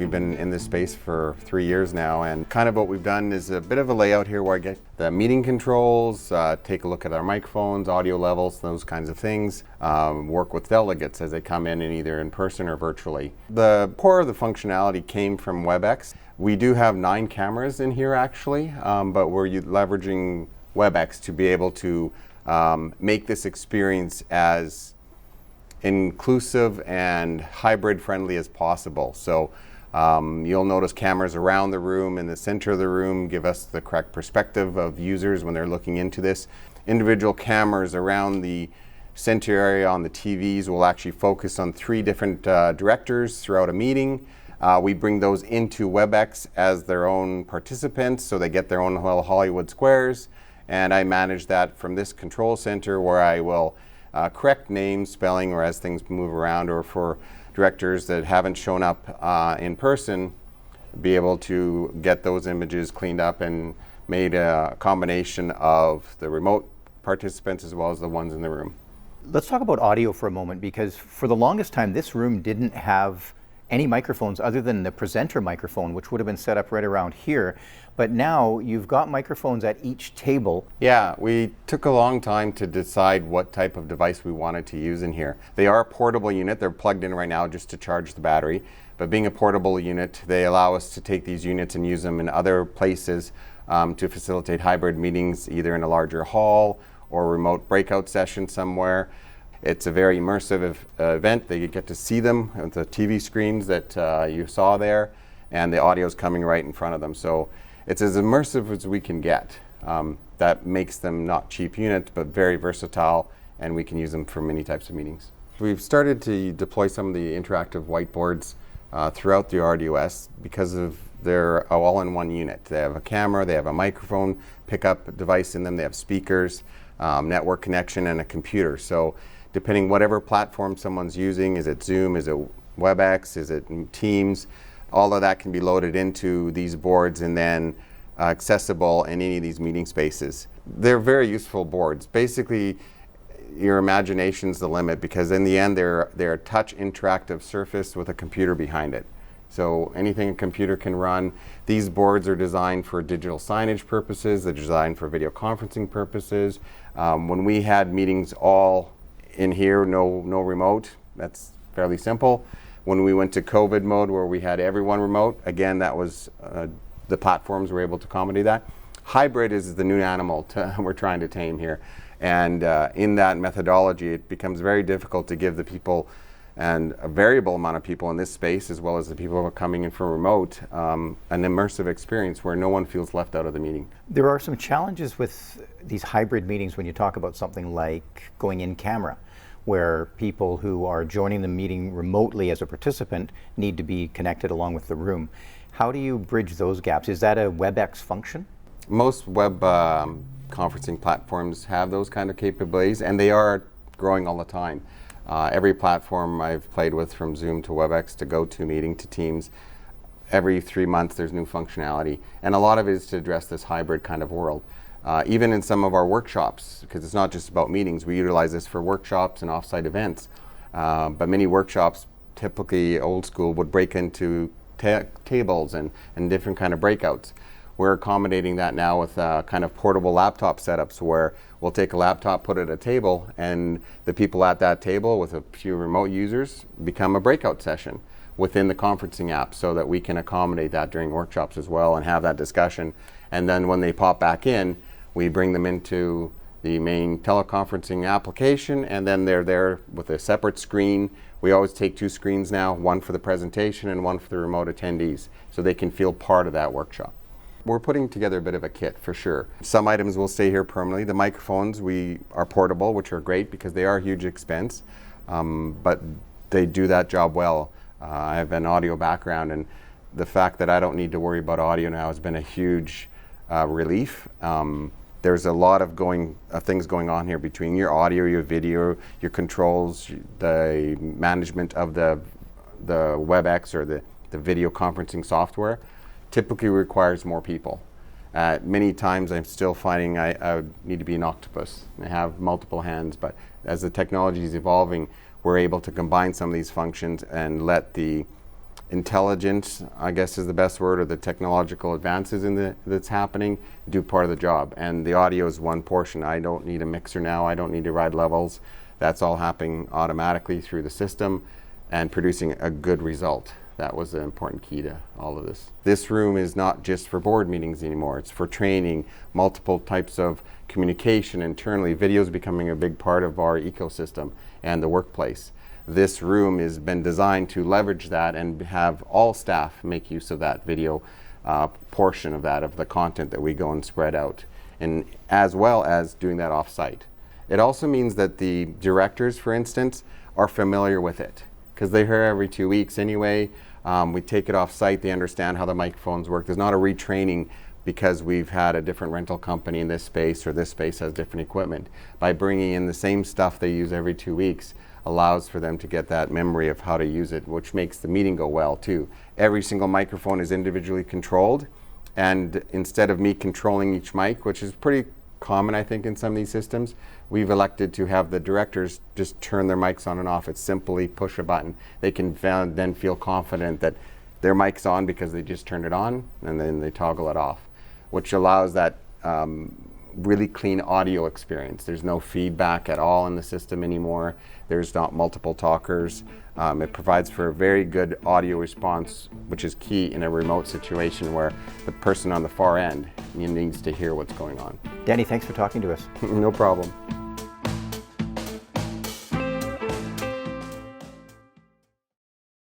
We've been in this space for 3 years now, and kind of what we've done is a bit of a layout here where I get the meeting controls, take a look at our microphones, audio levels, those kinds of things, work with delegates as they come in either in person or virtually. The core of the functionality came from WebEx. We do have 9 cameras in here actually, but we're leveraging WebEx to be able to make this experience as inclusive and hybrid friendly as possible. So you'll notice cameras around the room, in the center of the room, give us the correct perspective of users when they're looking into this. Individual cameras around the center area on the TVs will actually focus on 3 different directors throughout a meeting. We bring those into WebEx as their own participants, so they get their own little Hollywood squares, and I manage that from this control center where I will correct names, spelling, or as things move around, or for directors that haven't shown up in person, be able to get those images cleaned up and made a combination of the remote participants as well as the ones in the room. Let's talk about audio for a moment, because for the longest time this room didn't have any microphones other than the presenter microphone, which would have been set up right around here. But now you've got microphones at each table. Yeah, we took a long time to decide what type of device we wanted to use in here. They are a portable unit. They're plugged in right now just to charge the battery. But being a portable unit, they allow us to take these units and use them in other places to facilitate hybrid meetings, either in a larger hall or remote breakout session somewhere. It's a very immersive event. They get to see them with the TV screens that you saw there, and the audio is coming right in front of them. So it's as immersive as we can get. That makes them not cheap units, but very versatile, and we can use them for many types of meetings. We've started to deploy some of the interactive whiteboards throughout the RDOS because of they're all in one unit. They have a camera, they have a microphone pickup device in them, they have speakers, network connection, and a computer. So depending whatever platform someone's using, is it Zoom, is it WebEx, is it Teams, all of that can be loaded into these boards and then accessible in any of these meeting spaces. They're very useful boards. Basically, your imagination's the limit, because in the end they're a touch interactive surface with a computer behind it. So anything a computer can run. These boards are designed for digital signage purposes, they're designed for video conferencing purposes. When we had meetings all in here, no remote, that's fairly simple. When we went to COVID mode where we had everyone remote, again, that was the platforms were able to accommodate that. Hybrid is the new animal we're trying to tame here. And in that methodology, it becomes very difficult to give the people, and a variable amount of people in this space, as well as the people who are coming in from remote, an immersive experience where no one feels left out of the meeting. There are some challenges with these hybrid meetings when you talk about something like going in camera, where people who are joining the meeting remotely as a participant need to be connected along with the room. How do you bridge those gaps? Is that a WebEx function? Most web conferencing platforms have those kind of capabilities, and they are growing all the time. Every platform I've played with, from Zoom to WebEx to GoToMeeting to Teams, every 3 months there's new functionality, and a lot of it is to address this hybrid kind of world. Even in some of our workshops, because it's not just about meetings, we utilize this for workshops and offsite events. But many workshops, typically old school, would break into tables and different kind of breakouts. We're accommodating that now with kind of portable laptop setups where we'll take a laptop, put it at a table, and the people at that table with a few remote users become a breakout session within the conferencing app, so that we can accommodate that during workshops as well and have that discussion. And then when they pop back in, we bring them into the main teleconferencing application, and then they're there with a separate screen. We always take 2 screens now, one for the presentation and one for the remote attendees, so they can feel part of that workshop. We're putting together a bit of a kit for sure. Some items will stay here permanently. The microphones are portable, which are great because they are a huge expense, but they do that job well. I have an audio background, and the fact that I don't need to worry about audio now has been a huge relief. There's a lot of things going on here between your audio, your video, your controls, the management of the WebEx or the video conferencing software. Typically requires more people. Many times I'm still finding I need to be an octopus. I have multiple hands, but as the technology is evolving, we're able to combine some of these functions and let the intelligence, I guess is the best word, or the technological advances that's happening, do part of the job. And the audio is one portion. I don't need a mixer now. I don't need to ride levels. That's all happening automatically through the system and producing a good result. That was the important key to all of this. This room is not just for board meetings anymore. It's for training, multiple types of communication internally. Video is becoming a big part of our ecosystem and the workplace. This room has been designed to leverage that and have all staff make use of that video portion of that, of the content that we go and spread out, and as well as doing that off-site. It also means that the directors, for instance, are familiar with it because they're here every 2 weeks anyway. We take it off-site, they understand how the microphones work. There's not a retraining because we've had a different rental company in this space or this space has different equipment. By bringing in the same stuff they use every 2 weeks, allows for them to get that memory of how to use it, which makes the meeting go well too. Every single microphone is individually controlled, and instead of me controlling each mic, which is pretty common I think in some of these systems, we've elected to have the directors just turn their mics on and off. It's simply push a button. They can then feel confident that their mic's on because they just turned it on, and then they toggle it off, which allows that really clean audio experience. There's no feedback at all in the system anymore. There's not multiple talkers. It provides for a very good audio response, which is key in a remote situation where the person on the far end needs to hear what's going on. Danny, thanks for talking to us. No problem.